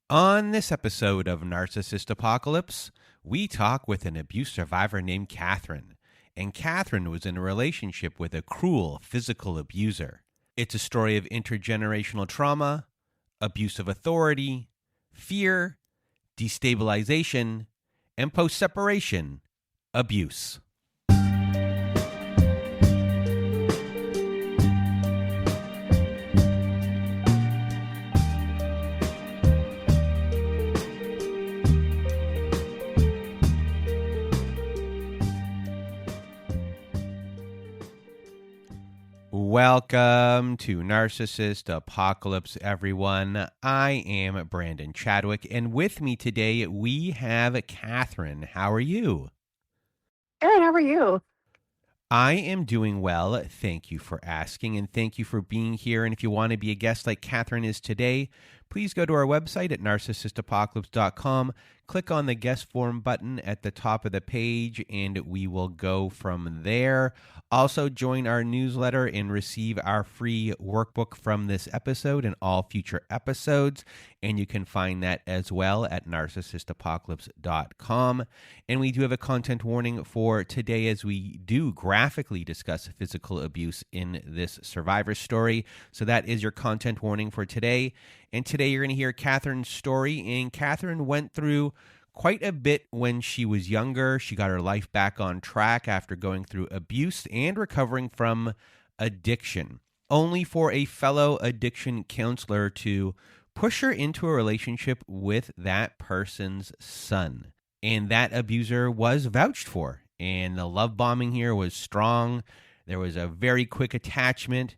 On this episode of Narcissist Apocalypse, we talk with an abuse survivor named Catherine. And Catherine was in a relationship with a cruel physical abuser. It's a story of intergenerational trauma, abuse of authority, fear, destabilization, and post separation abuse. Welcome to Narcissist Apocalypse, everyone. I am Brandon Chadwick, and with me today we have Catherine. How are you? Good, how are you? I am doing well. Thank you for asking, and thank you for being here. And if you want to be a guest like Catherine is today, please go to our website at narcissistapocalypse.com. Click on the guest form button at the top of the page, and we will go from there. Also, join our newsletter and receive our free workbook from this episode and all future episodes. And you can find that as well at narcissistapocalypse.com. And we do have a content warning for today as we do graphically discuss physical abuse in this survivor story. So that is your content warning for today. And today you're going to hear Catherine's story. And Catherine went through quite a bit when she was younger. She got her life back on track after going through abuse and recovering from addiction, only for a fellow addiction counselor to push her into a relationship with that person's son. And that abuser was vouched for. And the love bombing here was strong. There was a very quick attachment.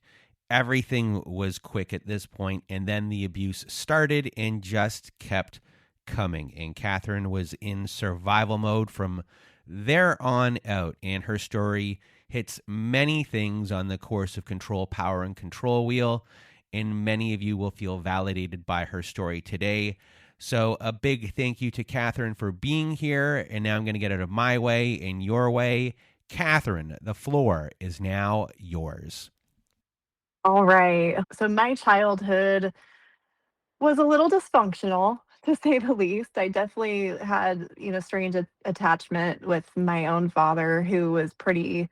Everything was quick at this point, and then the abuse started and just kept coming. And Catherine was in survival mode from there on out, and her story hits many things on the coercive control, power, and control wheel, and many of you will feel validated by her story today. So a big thank you to Catherine for being here, and now I'm going to get out of my way and your way. Catherine, the floor is now yours. All right. So my childhood was a little dysfunctional, to say the least. I definitely had, strange attachment with my own father, who was pretty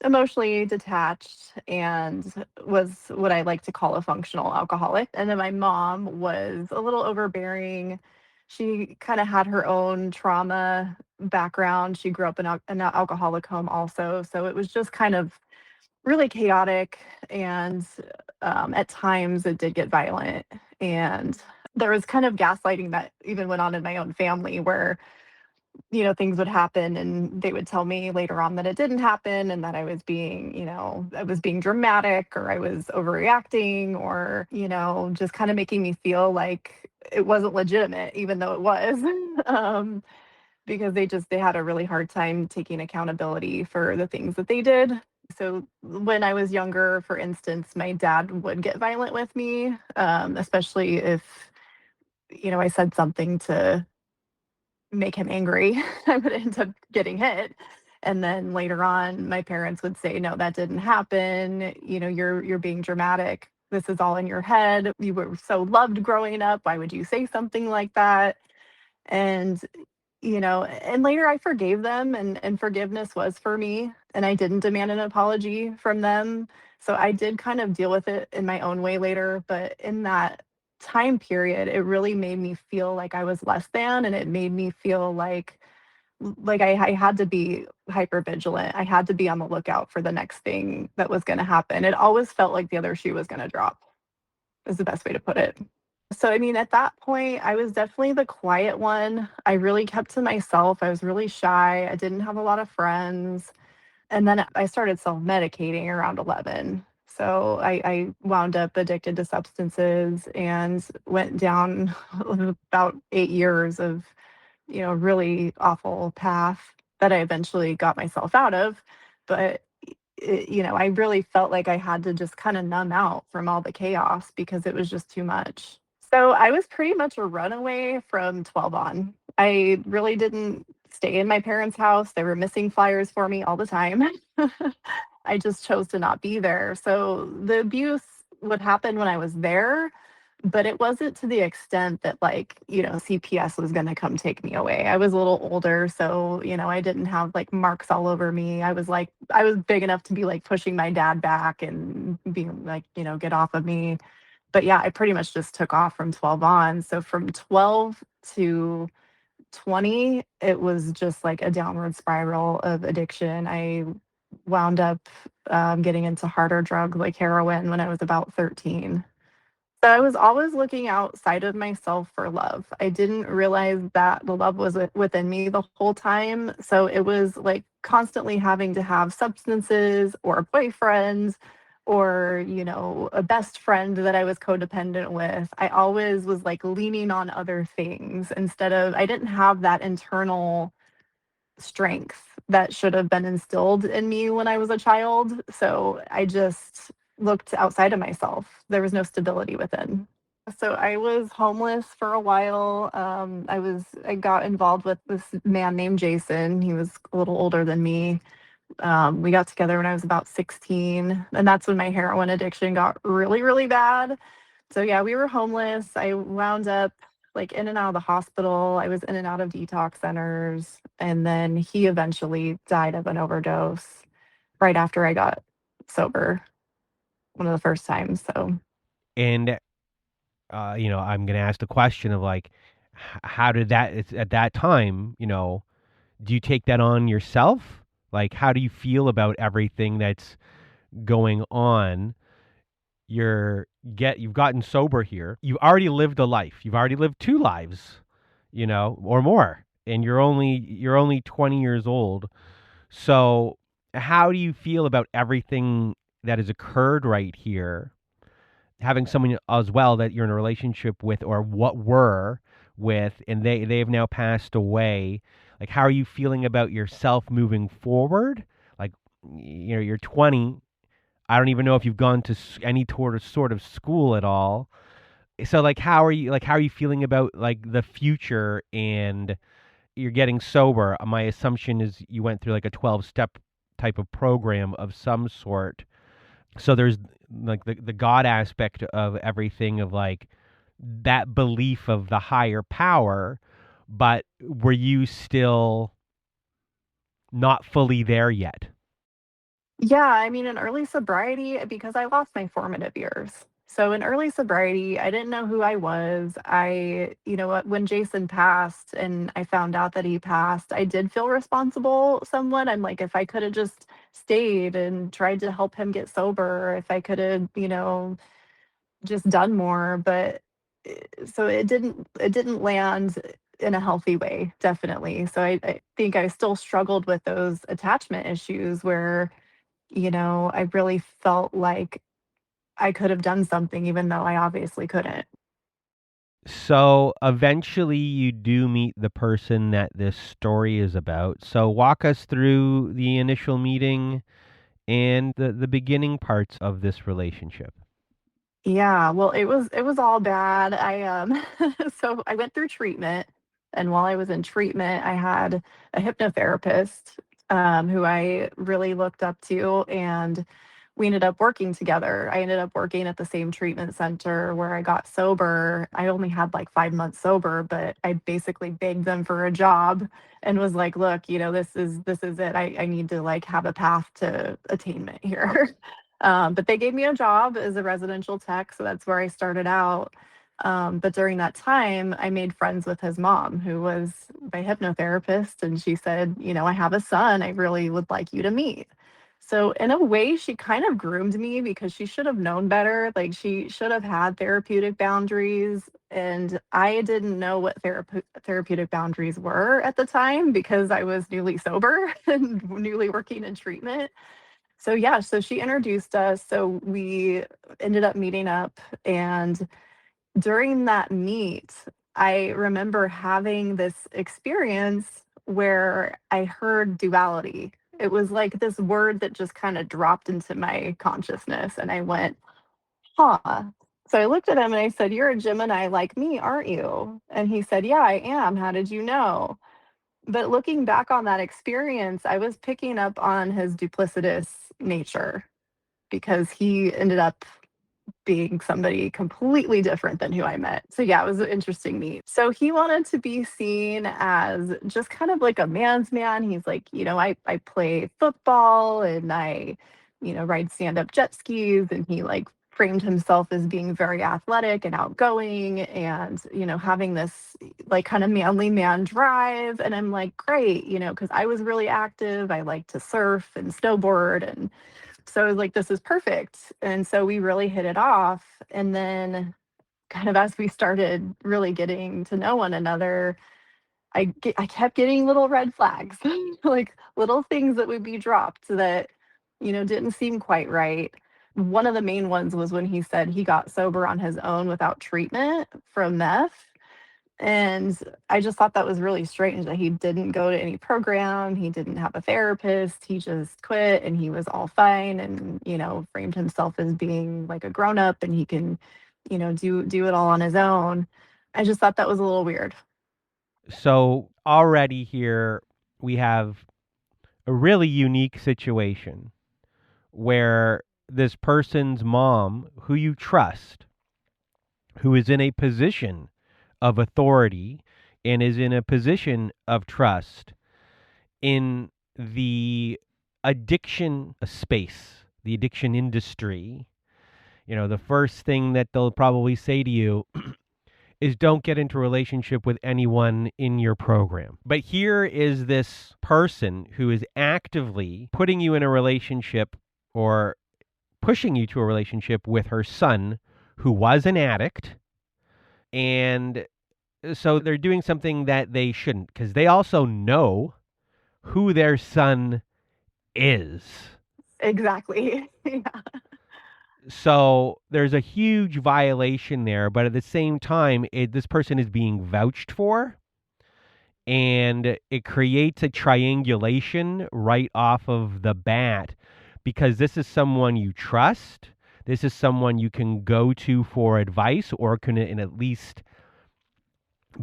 emotionally detached and was what I like to call a functional alcoholic. And then my mom was a little overbearing. She kind of had her own trauma background. She grew up in an alcoholic home also. So it was just kind of really chaotic, and at times it did get violent. And there was kind of gaslighting that even went on in my own family, where things would happen and they would tell me later on that it didn't happen, and that I was being dramatic, or I was overreacting, or just kind of making me feel like it wasn't legitimate, even though it was. um, because they had a really hard time taking accountability for the things that they did. So when I was younger, for instance, my dad would get violent with me, especially if I said something to make him angry. I would end up getting hit. And then later on, my parents would say, "No, that didn't happen. You're being dramatic. This is all in your head. You were so loved growing up. Why would you say something like that?" And and later I forgave them, and forgiveness was for me, and I didn't demand an apology from them. So I did kind of deal with it in my own way later, but in that time period, it really made me feel like I was less than, and it made me feel like I had to be hyper vigilant. I had to be on the lookout for the next thing that was going to happen. It always felt like the other shoe was going to drop, is the best way to put it. So, I mean, at that point, I was definitely the quiet one. I really kept to myself. I was really shy. I didn't have a lot of friends. And then I started self medicating around 11. So I wound up addicted to substances and went down about 8 years of, really awful path that I eventually got myself out of. But I really felt like I had to just kind of numb out from all the chaos because it was just too much. So I was pretty much a runaway from 12 on. I really didn't stay in my parents' house. They were missing flyers for me all the time. I just chose to not be there. So the abuse would happen when I was there, but it wasn't to the extent that, like, CPS was gonna come take me away. I was a little older, so, I didn't have, like, marks all over me. I was big enough to be, like, pushing my dad back and being like, "Get off of me." But yeah, I pretty much just took off from 12 on. So from 12 to 20, it was just like a downward spiral of addiction. I wound up getting into harder drugs like heroin when I was about 13. So I was always looking outside of myself for love. I didn't realize that the love was within me the whole time. So it was like constantly having to have substances or boyfriends or, a best friend that I was codependent with. I always was like leaning on other things instead of, I didn't have that internal strength that should have been instilled in me when I was a child. So I just looked outside of myself. There was no stability within. So I was homeless for a while. I got involved with this man named Jason. He was a little older than me. We got together when I was about 16, and that's when my heroin addiction got really, really bad. So yeah, we were homeless. I wound up like in and out of the hospital. I was in and out of detox centers, and then he eventually died of an overdose right after I got sober, one of the first times. So And I'm going to ask the question of like, how did that at that time, do you take that on yourself? Like, how do you feel about everything that's going on? You've gotten sober here. You've already lived a life. You've already lived two lives, or more. And you're only 20 years old. So, how do you feel about everything that has occurred right here? Having someone as well that you're in a relationship with or what were with, and they've now passed away. Like, how are you feeling about yourself moving forward? Like, you're 20. I don't even know if you've gone to any sort of school at all. So like, how are you feeling about like the future? And you're getting sober. My assumption is you went through like a 12-step type of program of some sort. So there's like the God aspect of everything, of like that belief of the higher power, but were you still not fully there yet? yeah, I mean, in early sobriety, because I lost my formative years. So in early sobriety, I didn't know who I was. When Jason passed and I found out that he passed, I did feel responsible somewhat. I'm like, if I could have just stayed and tried to help him get sober, if I could have, just done more. But so it didn't land in a healthy way, definitely. So I think I still struggled with those attachment issues where I really felt like I could have done something even though I obviously couldn't. So eventually you do meet the person that this story is about. So walk us through the initial meeting and the beginning parts of this relationship. Yeah, well, it was all bad. So I went through treatment, and while I was in treatment, I had a hypnotherapist, who I really looked up to, and we ended up working together. I ended up working at the same treatment center where I got sober. I only had like 5 months sober, but I basically begged them for a job and was like, "Look, this is it. I need to like have a path to attainment here." But they gave me a job as a residential tech, so that's where I started out. But during that time, I made friends with his mom, who was my hypnotherapist, and she said, "I have a son I really would like you to meet." So in a way, she kind of groomed me because she should have known better. Like she should have had therapeutic boundaries, and I didn't know what therapeutic boundaries were at the time because I was newly sober and newly working in treatment. So yeah, so she introduced us. So we ended up meeting up, and during that meet, I remember having this experience where I heard duality. It was like this word that just kind of dropped into my consciousness, and I went, "Huh." So I looked at him and I said, "You're a Gemini like me, aren't you?" And he said, "Yeah, I am. How did you know?" But looking back on that experience, I was picking up on his duplicitous nature because he ended up being somebody completely different than who I met. So yeah, it was an interesting meet. So he wanted to be seen as just kind of like a man's man. He's like, I play football and I ride stand-up jet skis, and he like framed himself as being very athletic and outgoing and having this like kind of manly man drive. And I'm like, great, because I was really active. I like to surf and snowboard, and so I was like, this is perfect. And so we really hit it off. And then, kind of as we started really getting to know one another, I kept getting little red flags, like little things that would be dropped that didn't seem quite right. One of the main ones was when he said he got sober on his own without treatment from meth. And I just thought that was really strange that he didn't go to any program, he didn't have a therapist, he just quit and he was all fine and framed himself as being like a grown up and he can do it all on his own. I just thought that was a little weird. So already here we have a really unique situation where this person's mom, who you trust, who is in a position of authority and is in a position of trust in the addiction space, the addiction industry, the first thing that they'll probably say to you is don't get into a relationship with anyone in your program. But here is this person who is actively putting you in a relationship or pushing you to a relationship with her son, who was an addict. And so they're doing something that they shouldn't, because they also know who their son is. Exactly. Yeah. So there's a huge violation there, but at the same time, this person is being vouched for, and it creates a triangulation right off of the bat, because this is someone you trust. This is someone you can go to for advice, or can at least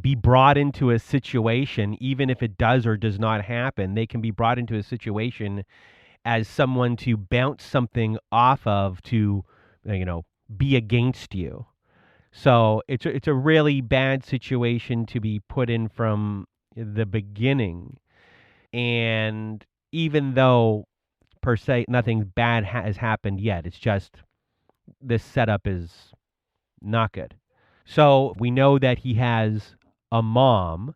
be brought into a situation, even if it does or does not happen. They can be brought into a situation as someone to bounce something off of, to be against you. So it's a really bad situation to be put in from the beginning. And even though per se nothing bad has happened yet, it's just this setup is not good. So we know that he has a mom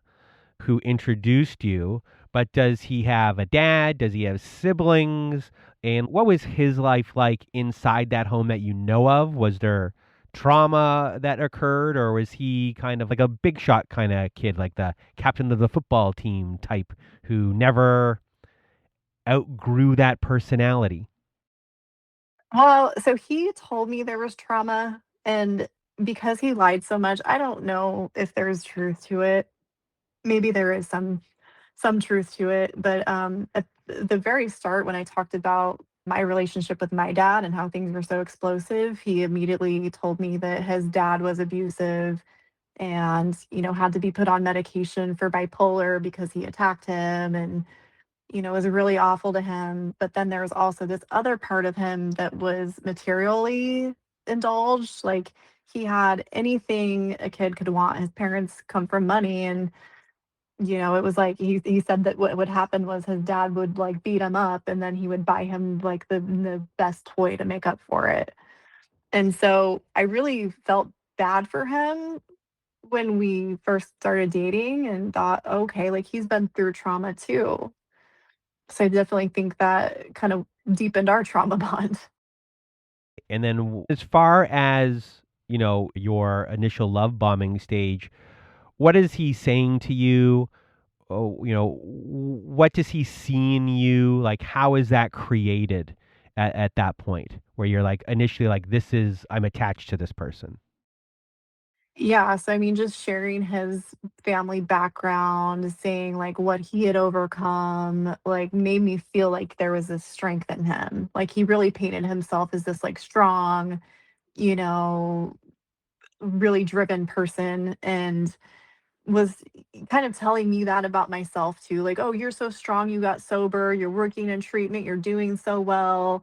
who introduced you, but does he have a dad? Does he have siblings? And what was his life like inside that home that you know of? Was there trauma that occurred, or was he kind of like a big shot kind of kid, like the captain of the football team type who never outgrew that personality? Well, so he told me there was trauma, and because he lied so much, I don't know if there's truth to it. Maybe there is some truth to it, but at the very start when I talked about my relationship with my dad and how things were so explosive, he immediately told me that his dad was abusive and had to be put on medication for bipolar because he attacked him and was really awful to him. But then there was also this other part of him that was materially indulged. Like he had anything a kid could want. His parents come from money and it was like he said that what would happen was his dad would like beat him up and then he would buy him like the best toy to make up for it. And so I really felt bad for him when we first started dating and thought, okay, like he's been through trauma too. So I definitely think that kind of deepened our trauma bond. And then as far as, your initial love bombing stage, what is he saying to you? Oh, what does he see in you? Like, how is that created at that point where you're like initially like, I'm attached to this person? Yeah, so I mean, just sharing his family background, saying like what he had overcome, like made me feel like there was this strength in him. Like he really painted himself as this like strong, you know, really driven person and was kind of telling me that about myself too. Like, oh, you're so strong, you got sober, you're working in treatment, you're doing so well.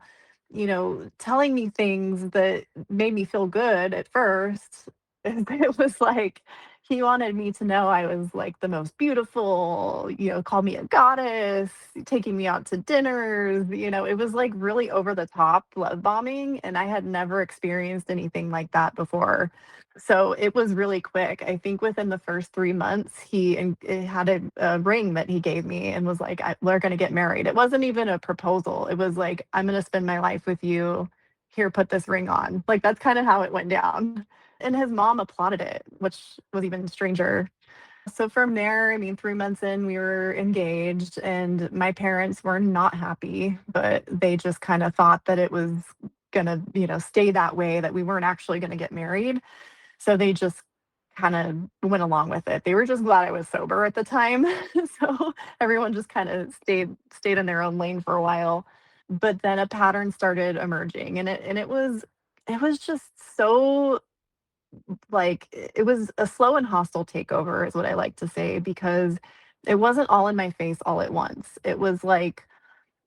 telling me things that made me feel good at first. It was like he wanted me to know I was like the most beautiful, called me a goddess, taking me out to dinners. It was like really over the top love bombing. And I had never experienced anything like that before. So it was really quick. I think within the first 3 months, he had a ring that he gave me and was like, we're going to get married. It wasn't even a proposal. It was like, I'm going to spend my life with you. Here, put this ring on. Like, that's kind of how it went down. And his mom applauded it, which was even stranger. So from there, I mean, 3 months in, we were engaged, and my parents were not happy, but they just kind of thought that it was gonna, stay that way, that we weren't actually gonna get married. So they just kind of went along with it. They were just glad I was sober at the time. So everyone just kind of stayed in their own lane for a while. But then a pattern started emerging, and it was just so like it was a slow and hostile takeover is what I like to say, because it wasn't all in my face all at once. It was like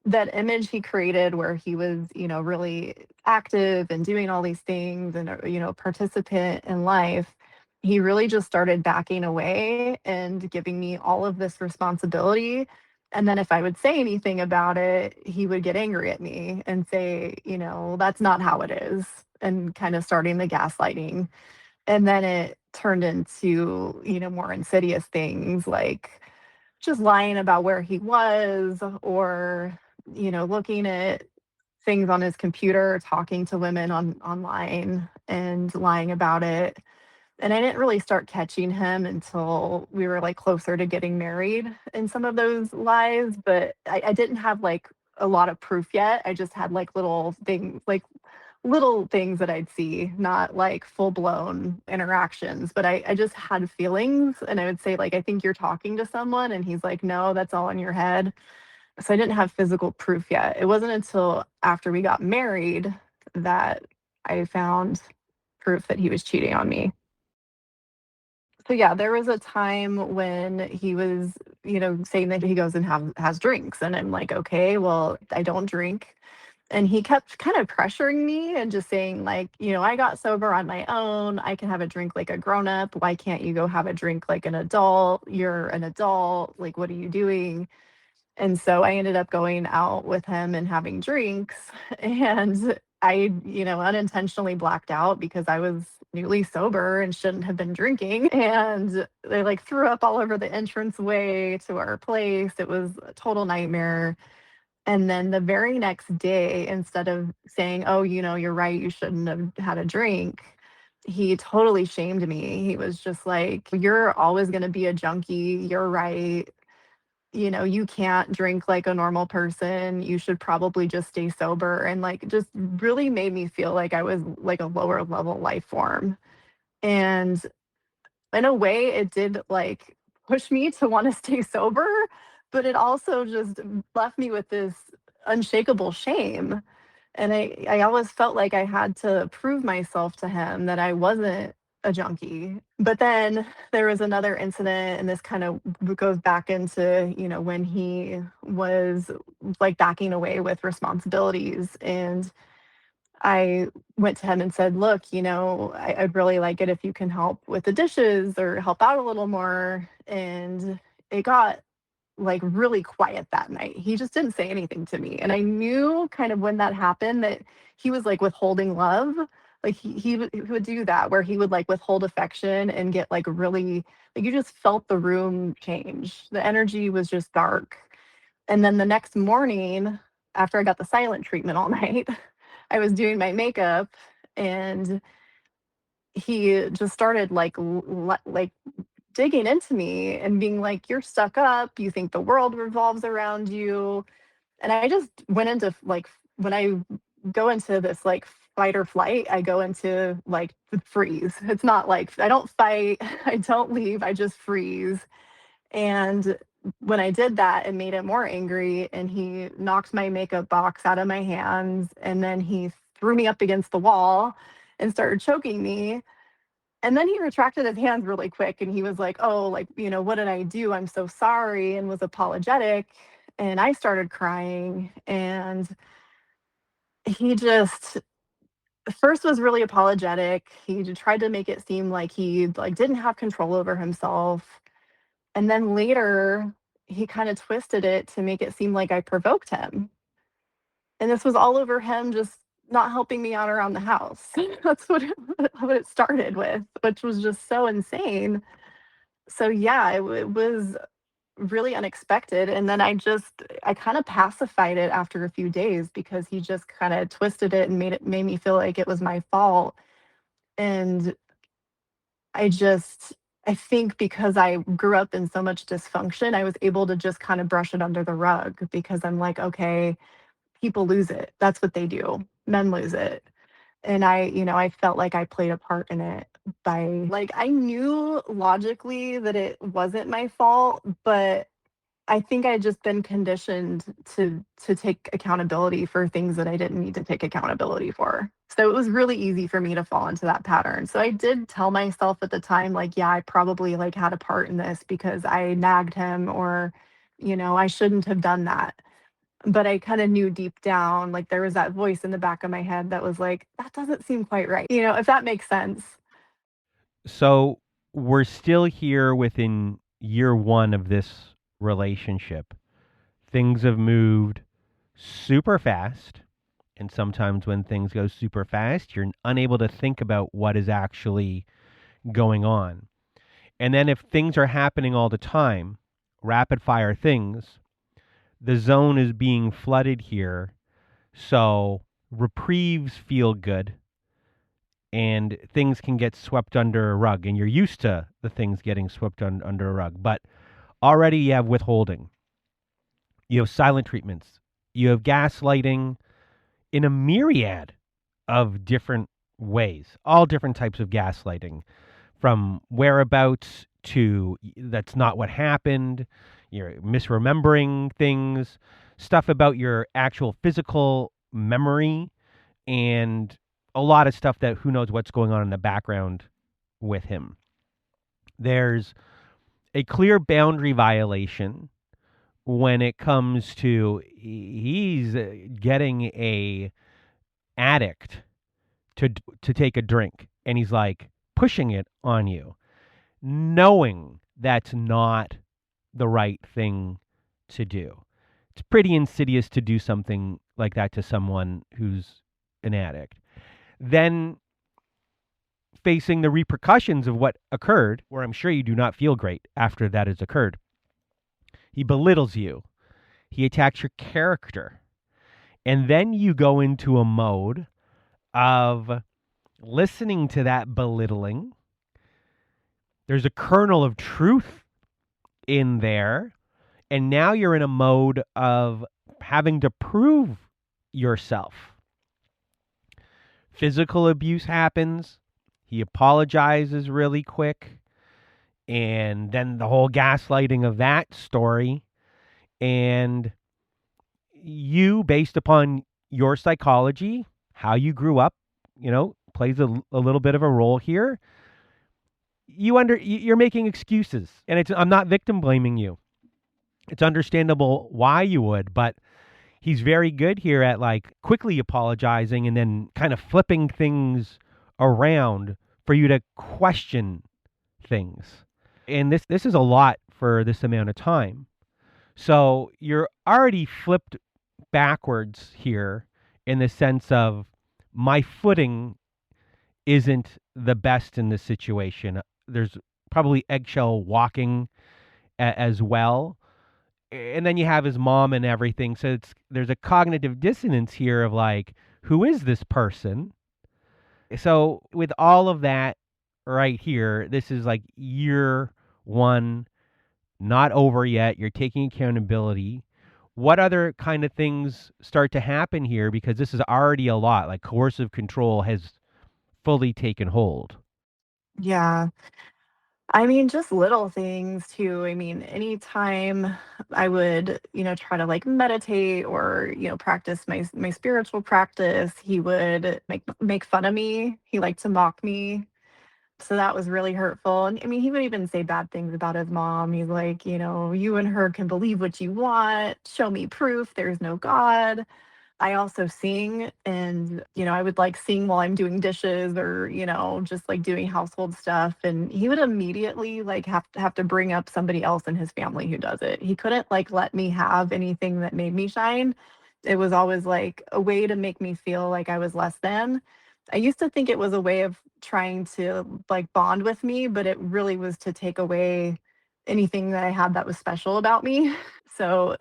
that image he created where he was, really active and doing all these things and, participant in life. He really just started backing away and giving me all of this responsibility. And then if I would say anything about it, he would get angry at me and say, that's not how it is, and kind of starting the gaslighting. And then it turned into, more insidious things like just lying about where he was, or, looking at things on his computer, talking to women online and lying about it. And I didn't really start catching him until we were like closer to getting married in some of those lies. But I didn't have like a lot of proof yet. I just had like little things that I'd see, not like full blown interactions, but I just had feelings. And I would say, like, I think you're talking to someone. And he's like, no, that's all in your head. So I didn't have physical proof yet. It wasn't until after we got married that I found proof that he was cheating on me. So yeah, there was a time when he was, saying that he goes and has drinks. And I'm like, okay, well, I don't drink. And he kept kind of pressuring me and just saying, like, I got sober on my own. I can have a drink like a grown up. Why can't you go have a drink like an adult? You're an adult. Like, what are you doing? And so I ended up going out with him and having drinks. And I, unintentionally blacked out because I was newly sober and shouldn't have been drinking. And they like threw up all over the entranceway to our place. It was a total nightmare. And then the very next day, instead of saying, "Oh, you're right, you shouldn't have had a drink," he totally shamed me. He was just like, "You're always gonna be a junkie. You're right. You can't drink like a normal person. You should probably just stay sober." And like just really made me feel like I was like a lower level life form. And in a way, it did like push me to want to stay sober, but it also just left me with this unshakable shame. And I always felt like I had to prove myself to him that I wasn't a junkie. But then there was another incident, and this kind of goes back into, when he was like backing away with responsibilities. And I went to him and said, "Look, I'd really like it if you can help with the dishes or help out a little more." And it got like really quiet that night. He just didn't say anything to me. And I knew kind of when that happened that he was like withholding love. Like he would do that where he would like withhold affection and get like really, like, you just felt the room change. The energy was just dark. And then the next morning, after I got the silent treatment all night, I was doing my makeup, and he just started like digging into me and being like, "You're stuck up. You think the world revolves around you." And I just went into like, when I go into this like fight or flight, I go into like freeze. It's not like I don't fight, I don't leave, I just freeze. And when I did that, it made him more angry, and he knocked my makeup box out of my hands, and then he threw me up against the wall and started choking me. And then he retracted his hands really quick, and he was like, "Oh, like, what did I do? I'm so sorry," and was apologetic. And I started crying, and he just first was really apologetic. He tried to make it seem like he like didn't have control over himself. And then later he kind of twisted it to make it seem like I provoked him. And this was all over him just not helping me out around the house. That's what it started with, which was just so insane. So yeah, it was really unexpected, and then I kinda pacified it after a few days because he just kinda twisted it and made me feel like it was my fault, and I just I think because I grew up in so much dysfunction, I was able to just kinda brush it under the rug because I'm like, "Okay, people lose it. That's what they do. Men lose it." And I felt like I played a part in it by like, I knew logically that it wasn't my fault, but I think I had just been conditioned to take accountability for things that I didn't need to take accountability for. So it was really easy for me to fall into that pattern. So I did tell myself at the time, like, yeah, I probably like had a part in this because I nagged him or, I shouldn't have done that. But I kind of knew deep down, like there was that voice in the back of my head that was like, that doesn't seem quite right. If that makes sense. So we're still here within year one of this relationship. Things have moved super fast. And sometimes when things go super fast, you're unable to think about what is actually going on. And then if things are happening all the time, rapid fire things, the zone is being flooded here. So reprieves feel good and things can get swept under a rug. And you're used to the things getting swept under a rug. But already you have withholding, you have silent treatments, you have gaslighting in a myriad of different ways, all different types of gaslighting, from whereabouts to that's not what happened, you're misremembering things, stuff about your actual physical memory, and a lot of stuff that who knows what's going on in the background with him. There's a clear boundary violation when it comes to he's getting a addict to take a drink and he's like pushing it on you knowing that's not the right thing to do. It's pretty insidious to do something like that to someone who's an addict. Then facing the repercussions of what occurred, where I'm sure you do not feel great after that has occurred. He belittles you. He attacks your character. And then you go into a mode of listening to that belittling. There's a kernel of truth in there. And now you're in a mode of having to prove yourself. Physical abuse happens. He apologizes really quick. And then the whole gaslighting of that story. And you, based upon your psychology, how you grew up, plays a little bit of a role here. You're making excuses, and I'm not victim blaming you. It's understandable why you would, but he's very good here at like quickly apologizing and then kind of flipping things around for you to question things. And this is a lot for this amount of time. So you're already flipped backwards here in the sense of my footing isn't the best in this situation. There's probably eggshell walking as well. And then you have his mom and everything. So there's a cognitive dissonance here of like, who is this person? So with all of that right here, this is like year one, not over yet. You're taking accountability. What other kind of things start to happen here? Because this is already a lot. Like coercive control has fully taken hold. Yeah. I mean, just little things too. I mean, anytime I would, try to like meditate or, practice my spiritual practice, he would make fun of me. He liked to mock me. So that was really hurtful. And I mean, he would even say bad things about his mom. He's like, you and her can believe what you want. Show me proof there's no God. I also sing, and, I would like sing while I'm doing dishes or, just like doing household stuff. And he would immediately like have to bring up somebody else in his family who does it. He couldn't like let me have anything that made me shine. It was always like a way to make me feel like I was less than. I used to think it was a way of trying to like bond with me, but it really was to take away anything that I had that was special about me. So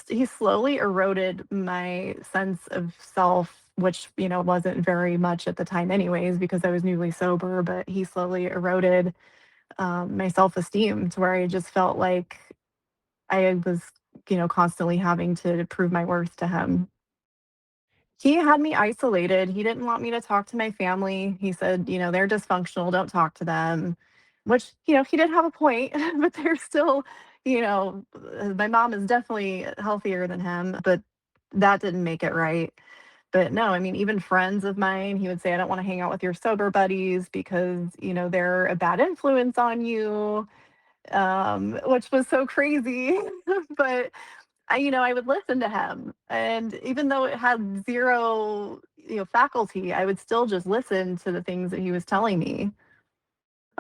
he slowly eroded my sense of self, which, wasn't very much at the time anyways, because I was newly sober, but he slowly eroded my self-esteem to where I just felt like I was, constantly having to prove my worth to him. He had me isolated. He didn't want me to talk to my family. He said, "They're dysfunctional, don't talk to them," which, he did have a point, but they're still, my mom is definitely healthier than him, but that didn't make it right. But no, I mean, even friends of mine, he would say, "I don't want to hang out with your sober buddies because, they're a bad influence on you," which was so crazy. But I would listen to him, and even though it had 0, faculty, I would still just listen to the things that he was telling me.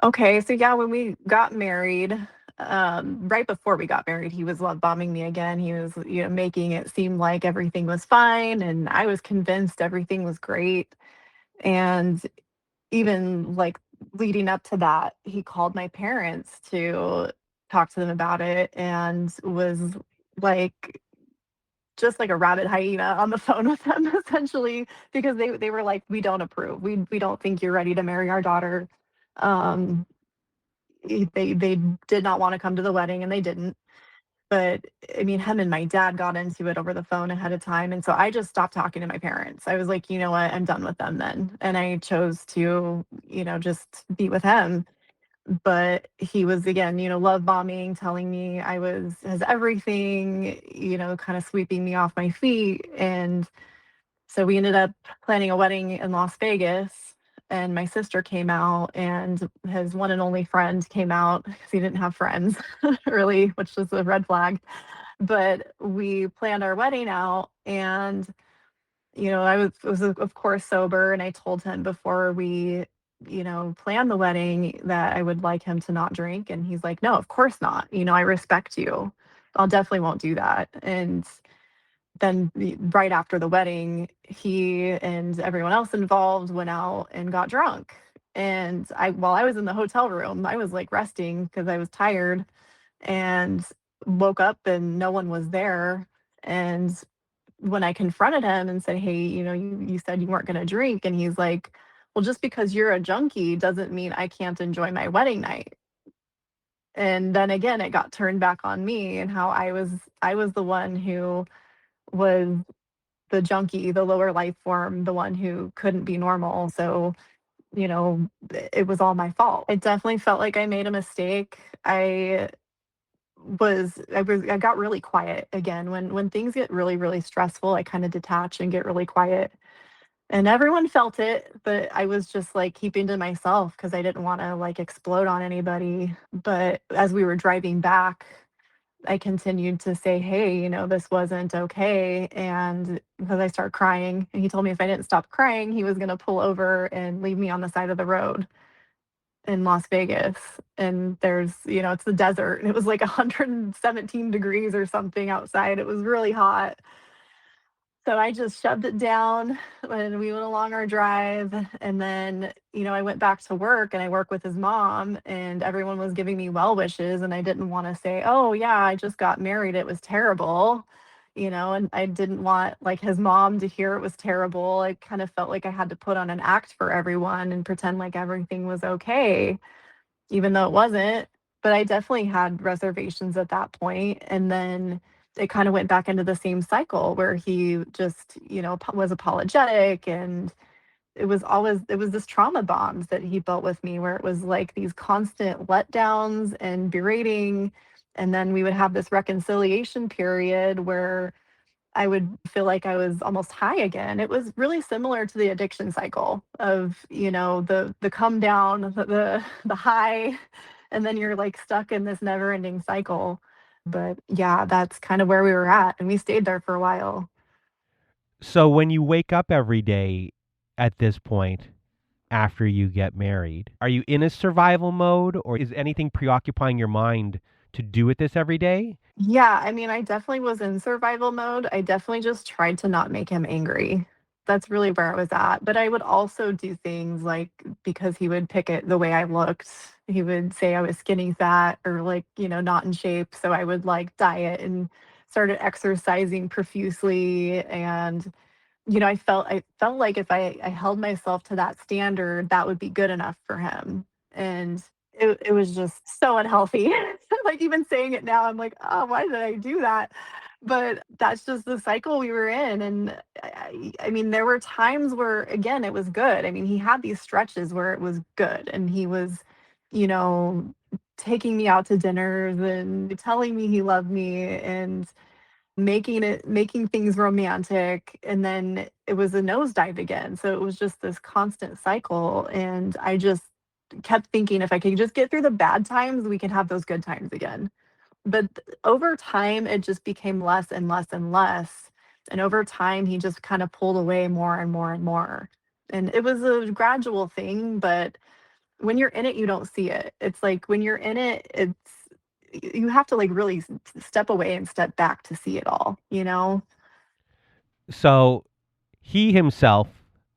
Okay, so yeah, when we got married, right before we got married, he was love bombing me again. He was, making it seem like everything was fine, and I was convinced everything was great. And even like leading up to that, he called my parents to talk to them about it and was like just like a rabid hyena on the phone with them essentially, because they were like, "We don't approve. We don't think you're ready to marry our daughter." Um, they did not want to come to the wedding, and they didn't. But I mean, him and my dad got into it over the phone ahead of time, and so I just stopped talking to my parents. I was like, "You know what? I'm done with them then." And I chose to, just be with him. But he was again, love bombing, telling me I was his everything, kind of sweeping me off my feet. And so we ended up planning a wedding in Las Vegas. And my sister came out, and his one and only friend came out because he didn't have friends, really, which was a red flag. But we planned our wedding out, and I was of course sober, and I told him before we, planned the wedding that I would like him to not drink, and he's like, "No, of course not. I respect you. I'll definitely won't do that." And then right after the wedding, he and everyone else involved went out and got drunk. And while I was in the hotel room, I was like resting because I was tired, and woke up and no one was there. And when I confronted him and said, "Hey, you said you weren't going to drink," and he's like, "Well, just because you're a junkie doesn't mean I can't enjoy my wedding night." And then again, it got turned back on me and how I was the one who was the junkie, the lower life form, the one who couldn't be normal. So, it was all my fault. I definitely felt like I made a mistake. I got really quiet again. When things get really, really stressful, I kind of detach and get really quiet. And everyone felt it, but I was just like keeping to myself because I didn't want to like explode on anybody. But as we were driving back, I continued to say, "Hey, this wasn't okay." And because I started crying, and he told me if I didn't stop crying, he was going to pull over and leave me on the side of the road in Las Vegas. And it's the desert. And it was like 117 degrees or something outside. It was really hot. So I just shoved it down when we went along our drive. And then, I went back to work, and I work with his mom, and everyone was giving me well wishes. And I didn't want to say, "Oh, yeah, I just got married. It was terrible." And I didn't want like his mom to hear it was terrible. I kind of felt like I had to put on an act for everyone and pretend like everything was okay, even though it wasn't. But I definitely had reservations at that point. And then it kind of went back into the same cycle where he just, was apologetic. And it was this trauma bonds that he built with me where it was like these constant letdowns and berating. And then we would have this reconciliation period where I would feel like I was almost high again. It was really similar to the addiction cycle of, the come down, the high, and then you're like stuck in this never-ending cycle. But yeah, that's kind of where we were at, and we stayed there for a while. So when you wake up every day at this point after you get married, are you in a survival mode or is anything preoccupying your mind to do with this every day? Yeah, I mean, I definitely was in survival mode. I definitely just tried to not make him angry. That's really where I was at. But I would also do things like because he would pick it the way I looked, he would say I was skinny fat or like, not in shape. So I would like diet and started exercising profusely. And, I felt like if I held myself to that standard, that would be good enough for him. And it was just so unhealthy. Like, even saying it now, I'm like, "Oh, why did I do that?" But that's just the cycle we were in, and I mean, there were times where, again, it was good. I mean, he had these stretches where it was good, and he was, you know, taking me out to dinners and telling me he loved me and making things romantic, and then it was a nosedive again. So it was just this constant cycle, and I just kept thinking if I could just get through the bad times, we can have those good times again. But over time, it just became less and less and less. And over time, he just kind of pulled away more and more and more. And it was a gradual thing, but when you're in it, you don't see it. It's like when you're in it, you have to like really step away and step back to see it all, you know? So he himself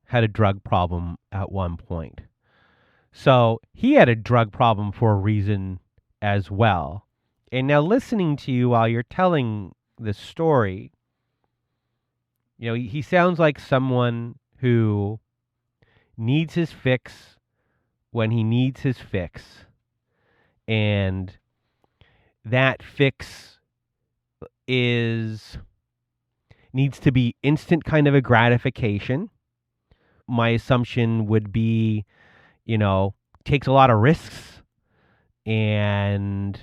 had a drug problem at one point. So he had a drug problem for a reason as well. And now listening to you while you're telling this story, he sounds like someone who needs his fix when he needs his fix. And that fix is needs to be instant kind of a gratification. My assumption would be, takes a lot of risks and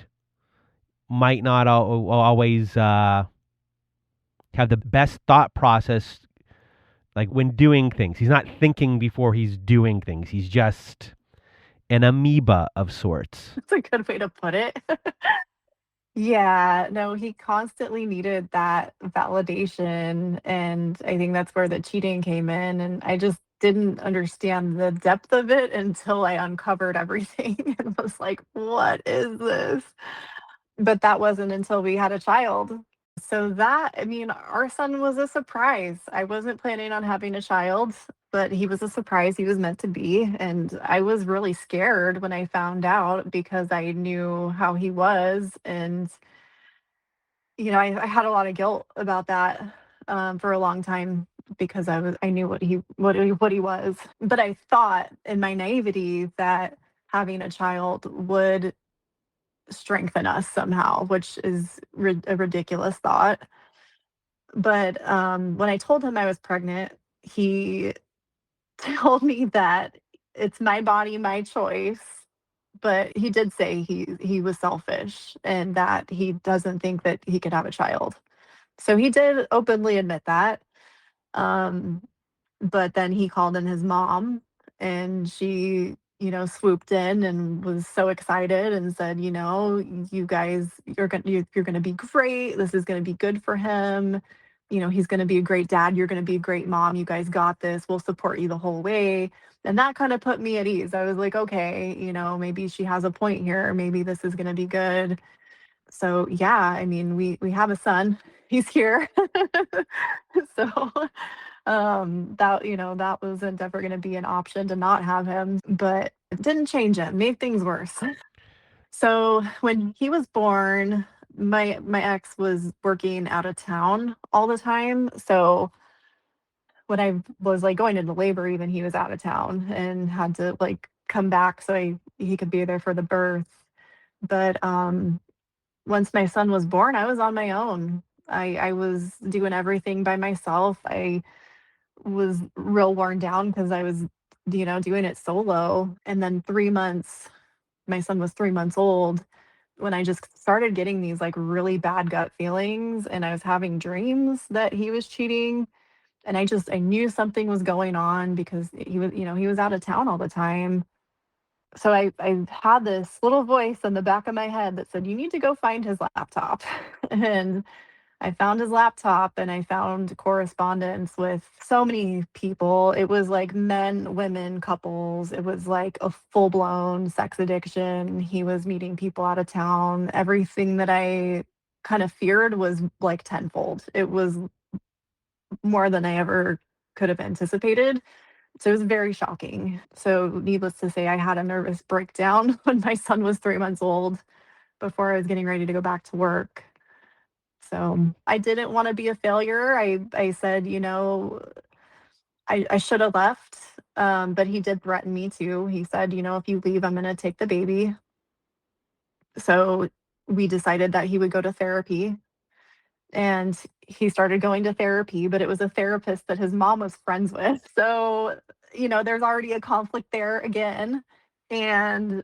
might not always have the best thought process like when doing things. He's not thinking before he's doing things. He's just an amoeba of sorts. That's a good way to put it. Yeah, no, he constantly needed that validation, and I think that's where the cheating came in, and I just didn't understand the depth of it until I uncovered everything and was like, "What is this?" But that wasn't until we had a child. So that I mean, our son was a surprise. I wasn't planning on having a child, but he was a surprise, he was meant to be, and I was really scared when I found out because I knew how he was, and I had a lot of guilt about that, for a long time because I knew what he was. But I thought in my naivety that having a child would strengthen us somehow, which is a ridiculous thought. But, when I told him I was pregnant, he told me that it's my body, my choice, but he did say he was selfish and that he doesn't think that he could have a child. So he did openly admit that. Um, but then he called in his mom, and she, swooped in and was so excited and said, "You guys, you're gonna be great. This is gonna be good for him. He's gonna be a great dad. You're gonna be a great mom. You guys got this. We'll support you the whole way." And that kind of put me at ease. I was like, okay, maybe she has a point here. Maybe this is gonna be good. So yeah, I mean, we have a son. He's here. So that wasn't ever going to be an option to not have him, but it didn't change it, made things worse. So when he was born, my ex was working out of town all the time. So when I was like going into labor, even he was out of town and had to like come back so he could be there for the birth. But once my son was born, I was on my own. I was doing everything by myself. I was real worn down because I was, doing it solo. And then 3 months, my son was 3 months old when I just started getting these like really bad gut feelings, and I was having dreams that he was cheating. And I knew something was going on because he was out of town all the time. So I had this little voice in the back of my head that said, "You need to go find his laptop." And I found his laptop and I found correspondence with so many people. It was like men, women, couples. It was like a full blown sex addiction. He was meeting people out of town. Everything that I kind of feared was like tenfold. It was more than I ever could have anticipated. So it was very shocking. So, needless to say, I had a nervous breakdown when my son was 3 months old before I was getting ready to go back to work. So I didn't want to be a failure. I said, I should have left. But he did threaten me too. He said, if you leave, I'm going to take the baby. So we decided that he would go to therapy. And he started going to therapy, but it was a therapist that his mom was friends with. So, there's already a conflict there again. And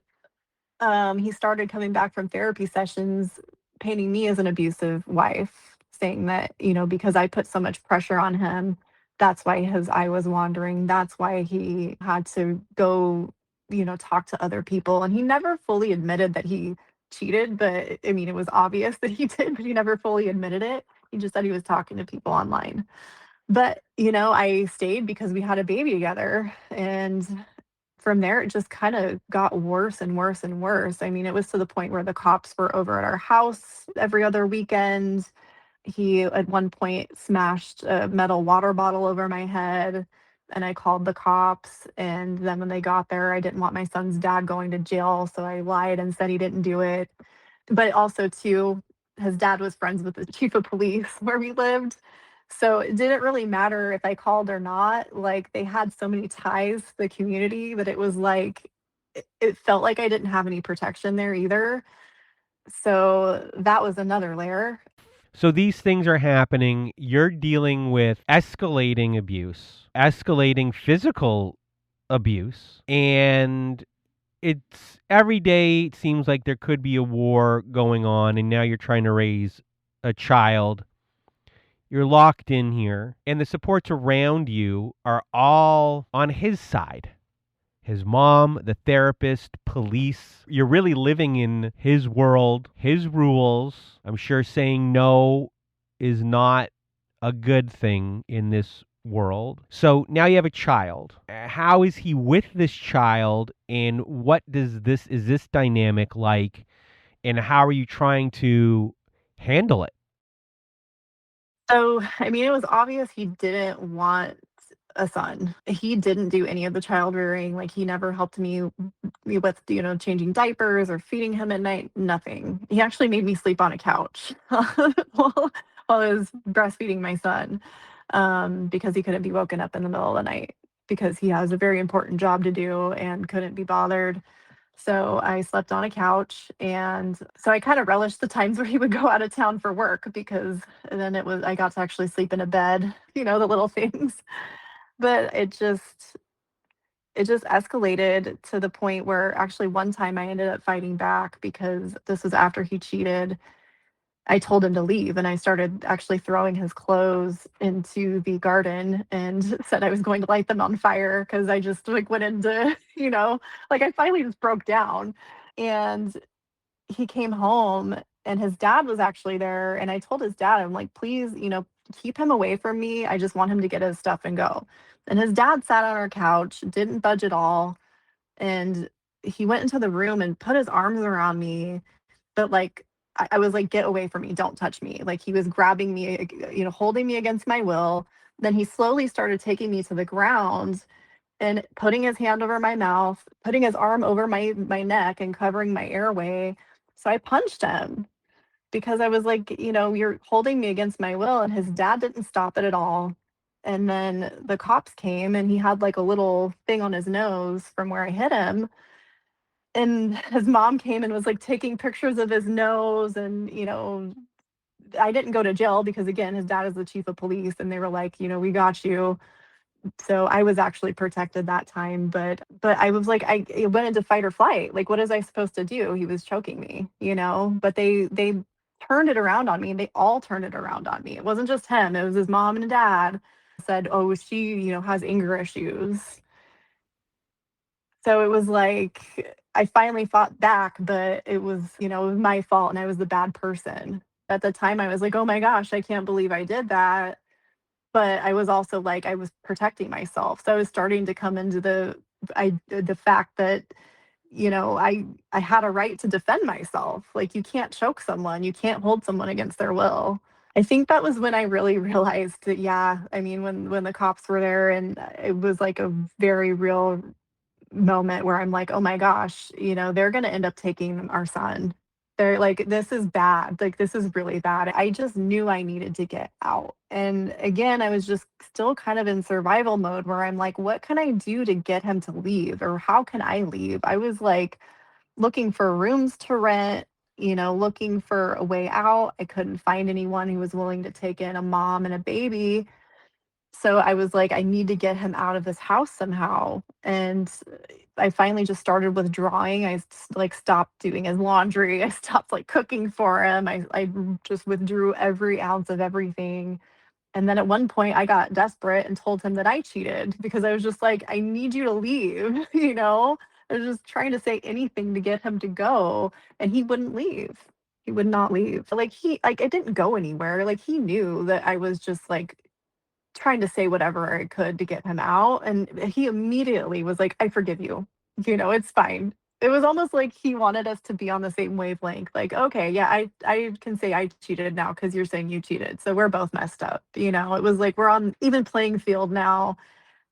he started coming back from therapy sessions painting me as an abusive wife, saying that, because I put so much pressure on him, that's why his eye was wandering. That's why he had to go, talk to other people. And he never fully admitted that he cheated, but I mean, it was obvious that he did, but he never fully admitted it. He just said he was talking to people online. But, I stayed because we had a baby together. And from there, it just kind of got worse and worse and worse. I mean, it was to the point where the cops were over at our house every other weekend. He, at one point, smashed a metal water bottle over my head, and I called the cops. And then when they got there, I didn't want my son's dad going to jail, so I lied and said he didn't do it. But also, too, his dad was friends with the chief of police where we lived. So it didn't really matter if I called or not. Like, they had so many ties to the community that it was like, it felt like I didn't have any protection there either. So that was another layer. So these things are happening. You're dealing with escalating abuse, escalating physical abuse, and it's every day it seems like there could be a war going on, and now you're trying to raise a child. You're locked in here, and the supports around you are all on his side. His mom, the therapist, police. You're really living in his world, his rules. I'm sure saying no is not a good thing in this world. So now you have a child. How is he with this child, and what does this is this dynamic like, and how are you trying to handle it? So, I mean, it was obvious he didn't want a son. He didn't do any of the child rearing. Like, he never helped me with, changing diapers or feeding him at night, nothing. He actually made me sleep on a couch while, while I was breastfeeding my son, because he couldn't be woken up in the middle of the night because he has a very important job to do and couldn't be bothered. So I slept on a couch, and so I kind of relished the times where he would go out of town for work because then I got to actually sleep in a bed, the little things. But it just escalated to the point where actually one time I ended up fighting back because this was after he cheated. I told him to leave, and I started actually throwing his clothes into the garden and said I was going to light them on fire because I just like went into, like I finally just broke down. And he came home and his dad was actually there. And I told his dad, I'm like, please, keep him away from me. I just want him to get his stuff and go. And his dad sat on our couch, didn't budge at all. And he went into the room and put his arms around me, but like I was like, get away from me, don't touch me. Like, he was grabbing me, holding me against my will. Then he slowly started taking me to the ground and putting his hand over my mouth, putting his arm over my neck and covering my airway. So I punched him because I was like, you're holding me against my will. And his dad didn't stop it at all. And then the cops came and he had like a little thing on his nose from where I hit him. And his mom came and was like taking pictures of his nose. And, I didn't go to jail because, again, his dad is the chief of police. And they were like, we got you. So I was actually protected that time, but I was like, I went into fight or flight. Like, what is I supposed to do? He was choking me, but they turned it around on me. They all turned it around on me. It wasn't just him, it was his mom and dad. Said, oh, she, has anger issues. So it was like I finally fought back, but it was my fault and I was the bad person. At the time, I was like, "Oh my gosh, I can't believe I did that." But I was also like, I was protecting myself. So I was starting to come into the fact that, I had a right to defend myself. Like, you can't choke someone, you can't hold someone against their will. I think that was when I really realized that, yeah, I mean, when the cops were there, and it was like a very real moment where I'm like, "Oh my gosh, they're gonna end up taking our son. They're like, this is bad. Like, this is really bad." I just knew I needed to get out. And again, I was just still kind of in survival mode where I'm like, what can I do to get him to leave? Or how can I leave? I was like looking for rooms to rent, looking for a way out. I couldn't find anyone who was willing to take in a mom and a baby. So I was like, I need to get him out of this house somehow. And I finally just started withdrawing. Like stopped doing his laundry. I stopped like cooking for him. I just withdrew every ounce of everything. And then at one point I got desperate and told him that I cheated because I was just like, I need you to leave, I was just trying to say anything to get him to go, and he wouldn't leave. He would not leave. Like it didn't go anywhere. Like he knew that I was just like trying to say whatever I could to get him out, and he immediately was like, "I forgive you. It's fine." It was almost like he wanted us to be on the same wavelength, like, "Okay, yeah, I can say I cheated now because 'cause you're saying you cheated, so we're both messed up," It was like we're on even playing field now,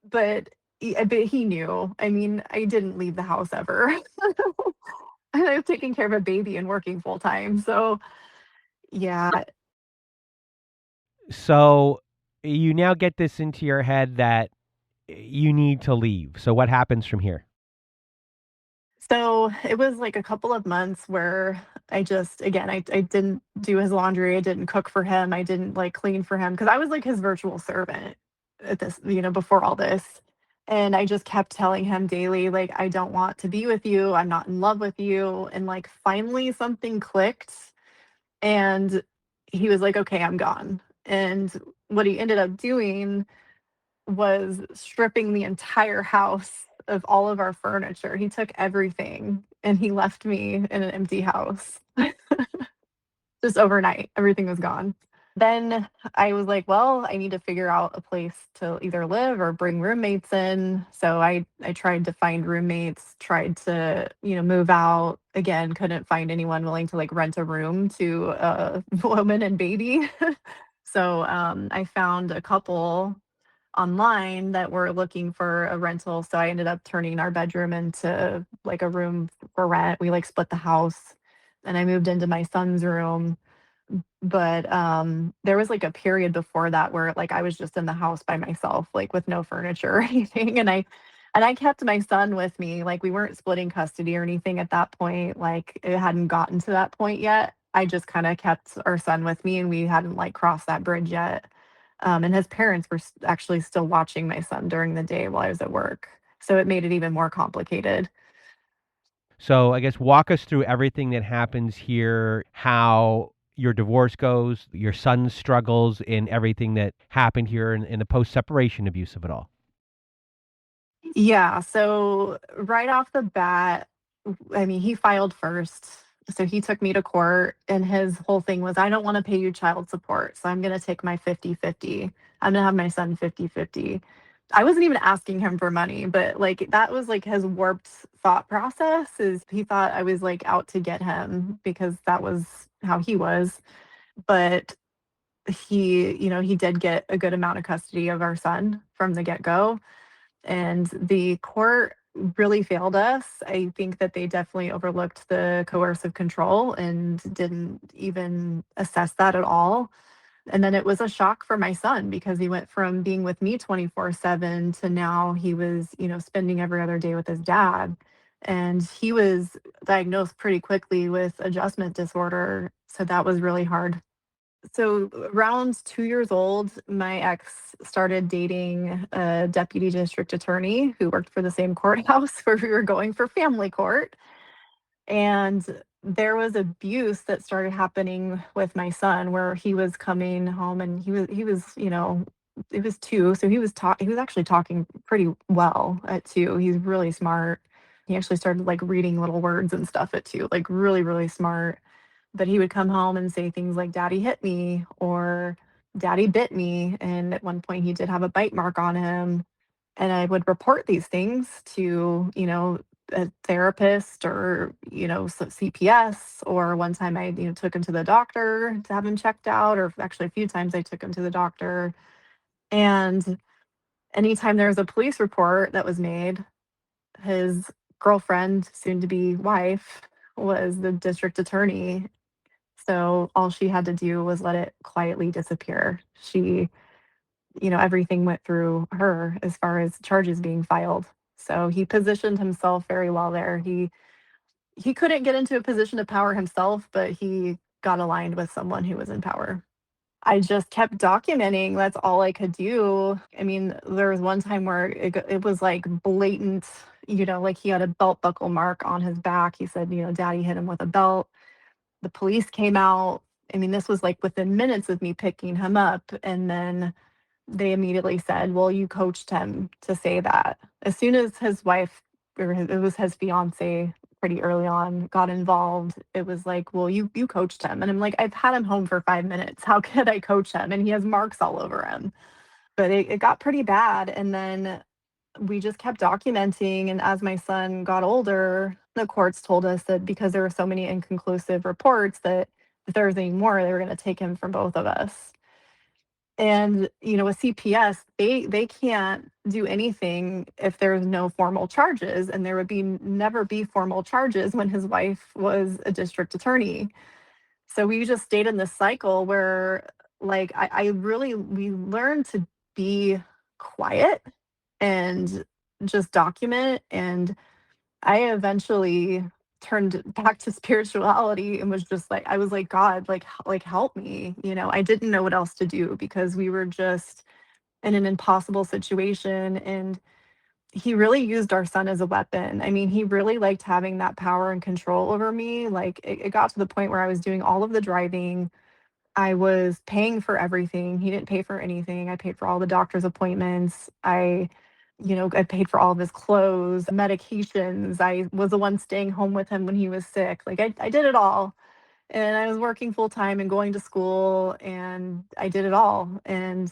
but he knew. I mean, I didn't leave the house ever. And I was taking care of a baby and working full time, so yeah. So you now get this into your head that you need to leave. So what happens from here? So it was like a couple of months where I just, again, I didn't do his laundry. I didn't cook for him. I didn't like clean for him because I was like his virtual servant at this, before all this. And I just kept telling him daily, like, I don't want to be with you. I'm not in love with you. And like finally something clicked, and he was like, okay, I'm gone. And what he ended up doing was stripping the entire house of all of our furniture. He took everything and he left me in an empty house. Just overnight, everything was gone. Then I was like, well, I need to figure out a place to either live or bring roommates in. So I tried to find roommates, tried to, move out. Again, couldn't find anyone willing to like rent a room to a woman and baby. So I found a couple online that were looking for a rental, so I ended up turning our bedroom into, like, a room for rent. We, like, split the house, and I moved into my son's room, but, there was, like, a period before that where, like, I was just in the house by myself, like, with no furniture or anything, and I kept my son with me. Like, we weren't splitting custody or anything at that point, like, it hadn't gotten to that point yet. I just kinda kept our son with me, and we hadn't, like, crossed that bridge yet. And his parents were actually still watching my son during the day while I was at work. So it made it even more complicated. So I guess walk us through everything that happens here, how your divorce goes, your son's struggles, and everything that happened here in the post separation abuse of it all. Yeah. So right off the bat, I mean, he filed first. So he took me to court, and his whole thing was, I don't want to pay you child support. So I'm going to take my 50-50. I'm going to have my son 50-50. I wasn't even asking him for money, but like that was like his warped thought process is he thought I was like out to get him because that was how he was. But he did get a good amount of custody of our son from the get-go, and the court really failed us. I think that they definitely overlooked the coercive control and didn't even assess that at all. And then it was a shock for my son because he went from being with me 24/7 to now he was, spending every other day with his dad. And he was diagnosed pretty quickly with adjustment disorder. So that was really hard. So around 2 years old, my ex started dating a deputy district attorney who worked for the same courthouse where we were going for family court, and there was abuse that started happening with my son where he was coming home and he was, it was 2, so he was actually talking pretty well at 2. He's really smart. He actually started, like, reading little words and stuff at 2, like, really, really smart. But he would come home and say things like, "Daddy hit me," or "Daddy bit me." And at one point, he did have a bite mark on him. And I would report these things to, a therapist or, CPS. Or one time I, took him to the doctor to have him checked out, or actually a few times I took him to the doctor. And anytime there was a police report that was made, his girlfriend, soon to be wife, was the district attorney. So all she had to do was let it quietly disappear. Everything went through her as far as charges being filed. So he positioned himself very well there. He couldn't get into a position of power himself, but he got aligned with someone who was in power. I just kept documenting. That's all I could do. I mean, there was one time where it was like blatant, like he had a belt buckle mark on his back. He said, Daddy hit him with a belt. The police came out. I mean, this was like within minutes of me picking him up. And then they immediately said, "Well, you coached him to say that." As soon as his wife, or it was his fiance pretty early on, got involved, it was like, "Well, you coached him." And I'm like, "I've had him home for 5 minutes. How could I coach him? And he has marks all over him." But it got pretty bad. And then we just kept documenting. And as my son got older, the courts told us that because there were so many inconclusive reports, that if there was any more, they were going to take him from both of us. And, with CPS, they can't do anything if there's no formal charges, and there would be never be formal charges when his wife was a district attorney. So we just stayed in this cycle where, like, I really we learned to be quiet and just document. And I eventually turned back to spirituality and was just like, I was like, "God, like help me." I didn't know what else to do because we were just in an impossible situation. And he really used our son as a weapon. I mean, he really liked having that power and control over me. Like, it got to the point where I was doing all of the driving. I was paying for everything. He didn't pay for anything. I paid for all the doctor's appointments. I paid for all of his clothes, medications. I was the one staying home with him when he was sick. Like, I did it all. And I was working full time and going to school, and I did it all. And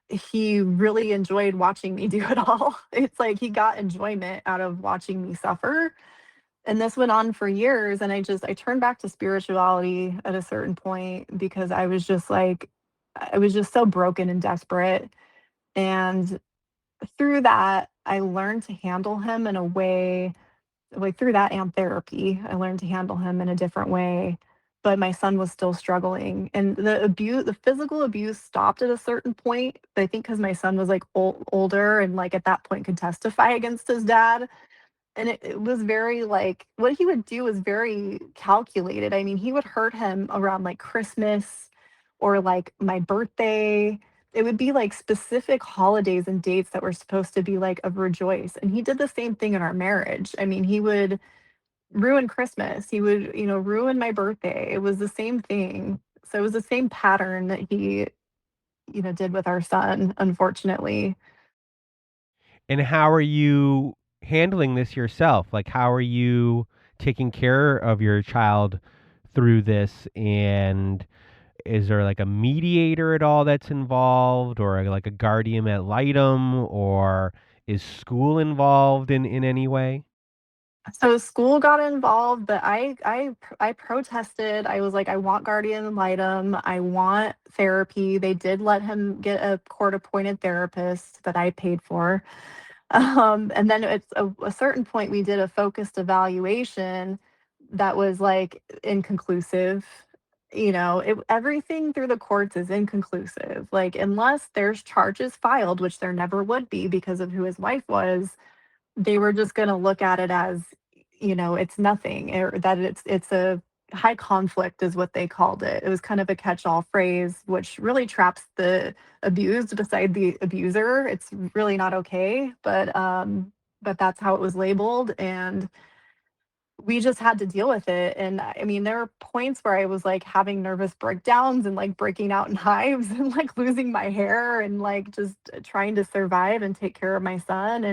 he really enjoyed watching me do it all. It's like he got enjoyment out of watching me suffer. And this went on for years. And I turned back to spirituality at a certain point because I was just so broken and desperate. And through that, I learned to handle him in a way, like through that and therapy, I learned to handle him in a different way. But my son was still struggling. And the physical abuse stopped at a certain point. But I think because my son was like older and like at that point could testify against his dad. And it was very like what he would do was very calculated. I mean, he would hurt him around like Christmas or like my birthday. It would be like specific holidays and dates that were supposed to be like of rejoice. And he did the same thing in our marriage. I mean, he would ruin Christmas. He would, ruin my birthday. It was the same thing. So it was the same pattern that he, did with our son, unfortunately. And how are you handling this yourself? Like, how are you taking care of your child through this? And is there like a mediator at all that's involved, or like a guardian ad litem, or is school involved in any way? So school got involved, but I protested. I was like, I want guardian ad litem. I want therapy. They did let him get a court appointed therapist that I paid for. And then it's a certain point we did a focused evaluation that was like inconclusive. Everything through the courts is inconclusive. Like, unless there's charges filed, which there never would be because of who his wife was, they were just going to look at it as, it's nothing, or that it's a high conflict is what they called it. It was kind of a catch-all phrase, which really traps the abused beside the abuser. It's really not okay, but that's how it was labeled. And we just had to deal with it. And I mean, there were points where I was like having nervous breakdowns and like breaking out in hives and like losing my hair and like just trying to survive and take care of my son.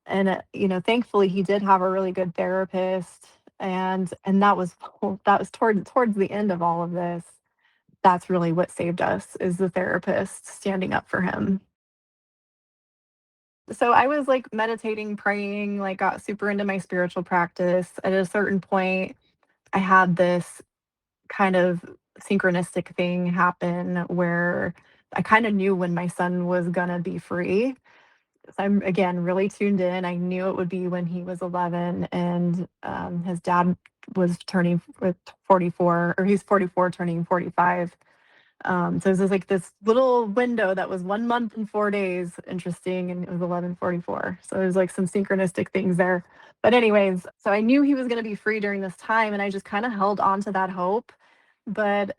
And thankfully he did have a really good therapist. And that was towards the end of all of this. That's really what saved us, is the therapist standing up for him. So I was like meditating, praying, like got super into my spiritual practice. At a certain point, I had this kind of synchronistic thing happen where I kind of knew when my son was gonna be free. So I'm again really tuned in. I knew it would be when he was 11, and his dad was turning 44, or he's 44, turning 45. So it was like this little window that was 1 month and 4 days. Interesting, and it was 11:44. So there's like some synchronistic things there. But anyways, so I knew he was going to be free during this time, and I just kind of held on to that hope. But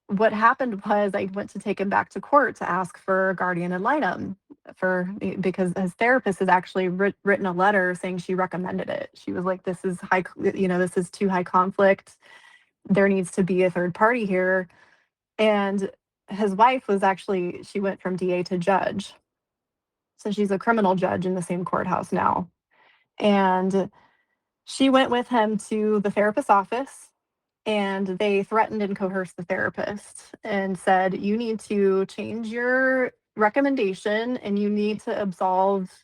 what happened was I went to take him back to court to ask for a guardian ad litem because his therapist has actually written a letter saying she recommended it. She was like, "This is this is too high conflict. There needs to be a third party here." And his wife was actually, she went from DA to judge. So she's a criminal judge in the same courthouse now. And she went with him to the therapist's office, and they threatened and coerced the therapist and said, "You need to change your recommendation and you need to absolve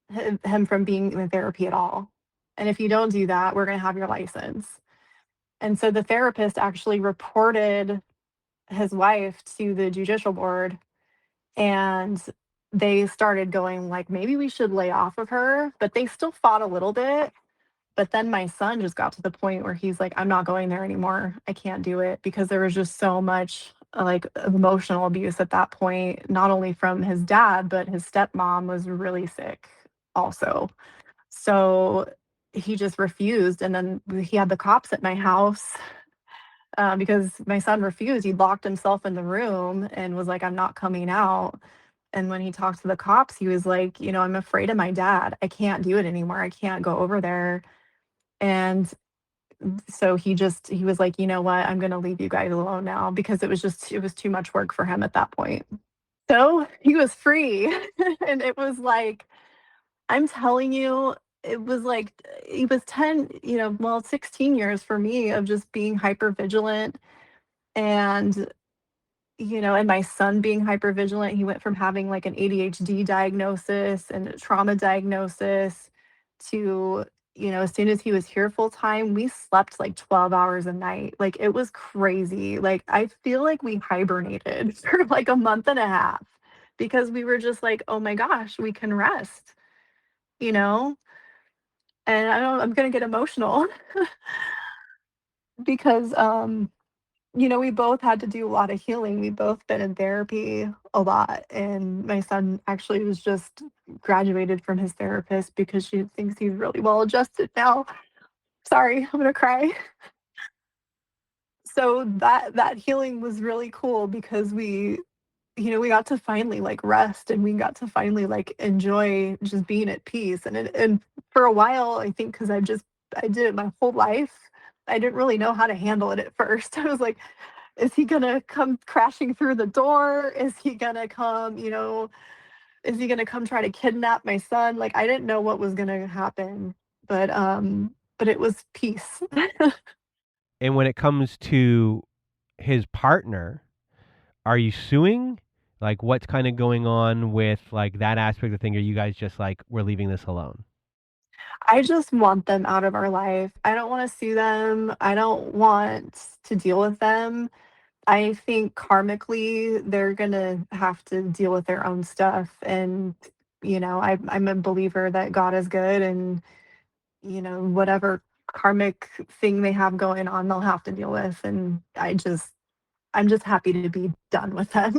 him from being in therapy at all. And if you don't do that, we're going to have your license." And so the therapist actually reported his wife to the judicial board, and they started going like, maybe we should lay off of her, but they still fought a little bit. But then my son just got to the point where he's like, I'm not going there anymore. I can't do it, because there was just so much like emotional abuse at that point, not only from his dad, but his stepmom was really sick also. So he just refused. And then he had the cops at my house, because my son refused. He locked himself in the room and was like, I'm not coming out. And when he talked to the cops, he was like, I'm afraid of my dad. I can't do it anymore. I can't go over there. And so he was like, you know what? I'm going to leave you guys alone now, because it was too much work for him at that point. So he was free. And it was like, I'm telling you, it was 10, 16 years for me of just being hyper vigilant. And and my son being hypervigilant. He went from having like an ADHD diagnosis and a trauma diagnosis to, as soon as he was here full time, we slept like 12 hours a night. Like it was crazy. Like I feel like we hibernated for like a month and a half, because we were just like, oh my gosh, we can rest, you know? And I'm going to get emotional because we both had to do a lot of healing. We both been in therapy a lot. And my son actually was just graduated from his therapist because she thinks he's really well adjusted now. Sorry, I'm gonna cry. So that healing was really cool, because we got to finally like rest, and we got to finally like enjoy just being at peace. And for a while, I think because I did it my whole life, I didn't really know how to handle it at first. I was like, is he gonna come crashing through the door? Is he gonna come, is he gonna come try to kidnap my son? Like I didn't know what was gonna happen, but it was peace. And when it comes to his partner, are you suing? Like, what's kind of going on with like that aspect of the thing? Are you guys just like, we're leaving this alone? I just want them out of our life. I don't want to sue them. I don't want to deal with them. I think karmically they're gonna have to deal with their own stuff. And I'm a believer that God is good, and whatever karmic thing they have going on, they'll have to deal with. And I'm just happy to be done with them.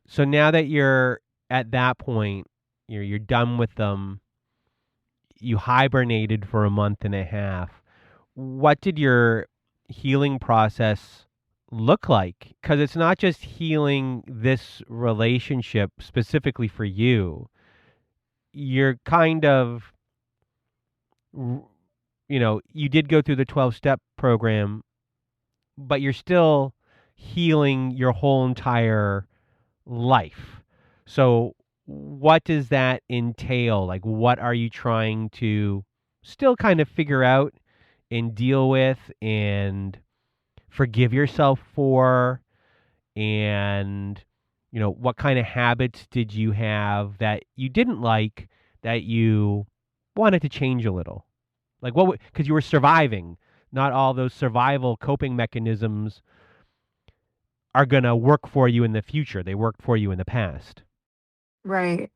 So now that you're at that point, you're done with them. You hibernated for a month and a half. What did your healing process look like? Because it's not just healing this relationship specifically for you. You're kind of, you did go through the 12-step program, but you're still healing your whole entire life. So what does that entail? Like, what are you trying to still kind of figure out and deal with and forgive yourself for? And, what kind of habits did you have that you didn't like that you wanted to change a little? Like because you were surviving. Not all those survival coping mechanisms are going to work for you in the future. They worked for you in the past. Right.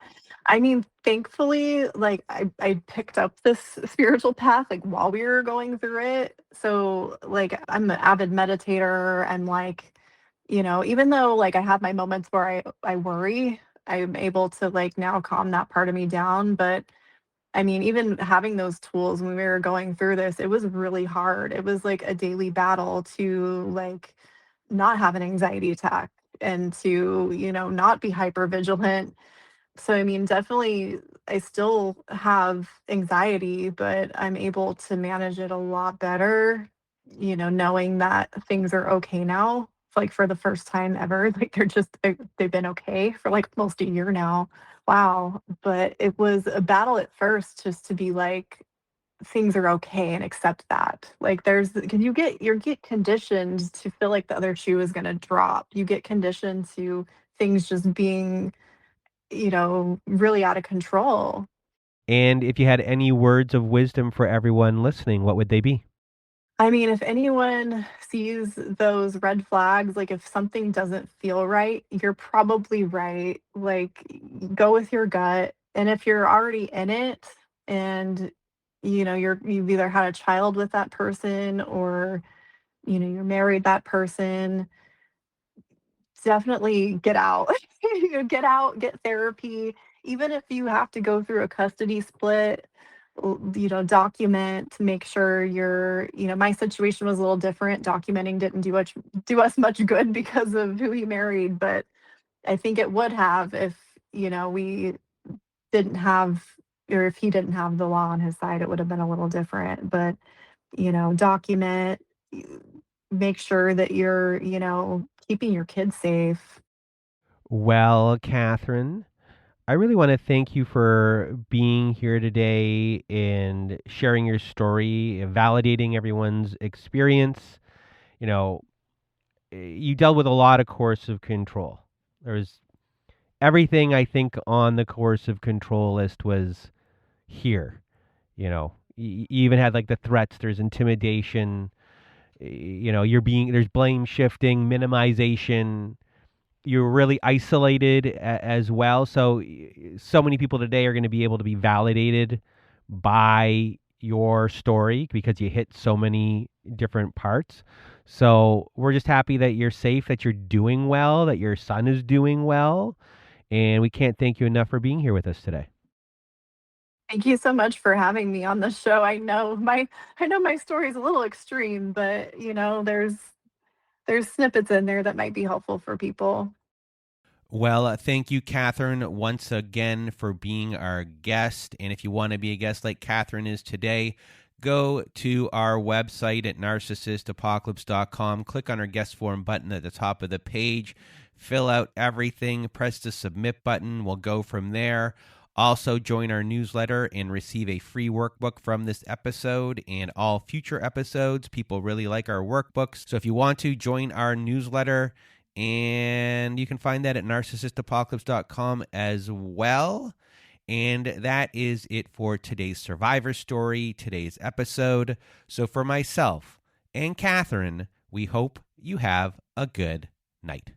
I mean, thankfully, like I picked up this spiritual path like while we were going through it. So like I'm an avid meditator and like, even though like I have my moments where I worry, I'm able to like now calm that part of me down. But I mean, even having those tools when we were going through this, it was really hard. It was like a daily battle to like not have an anxiety attack and to, not be hyper vigilant. So, I mean, definitely, I still have anxiety, but I'm able to manage it a lot better, knowing that things are okay now. Like for the first time ever, like they've been okay for like almost a year now. Wow. But it was a battle at first just to be like, things are okay and accept that. Like because you get conditioned to feel like the other shoe is going to drop. You get conditioned to things just being really out of control. And if you had any words of wisdom for everyone listening, what would they be? I mean, if anyone sees those red flags, like if something doesn't feel right, you're probably right. Like, go with your gut. And if you're already in it and you've either had a child with that person or you're married that person, definitely get out. Get out, get therapy. Even if you have to go through a custody split, document, make sure my situation was a little different. Documenting didn't do us much good because of who he married, but I think it would have if, we didn't have or if he didn't have the law on his side, it would have been a little different. But, document, make sure that you're, keeping your kids safe. Well, Catherine, I really want to thank you for being here today and sharing your story, validating everyone's experience. You know, you dealt with a lot of coercive control. There's everything I think on the coercive control list was here. You even had like the threats, there's intimidation, there's blame shifting, minimization. You're really isolated as well. So many people today are going to be able to be validated by your story because you hit so many different parts. So we're just happy that you're safe, that you're doing well, that your son is doing well. And we can't thank you enough for being here with us today. Thank you so much for having me on the show. I know my story is a little extreme, but there's snippets in there that might be helpful for people. Well, thank you, Catherine, once again for being our guest. And if you want to be a guest like Catherine is today, go to our website at narcissistapocalypse.com, click on our guest form button at the top of the page, fill out everything, press the submit button. We'll go from there. Also, join our newsletter and receive a free workbook from this episode and all future episodes. People really like our workbooks. So if you want to, join our newsletter, and you can find that at narcissistapocalypse.com as well. And that is it for today's survivor story, today's episode. So for myself and Catherine, we hope you have a good night.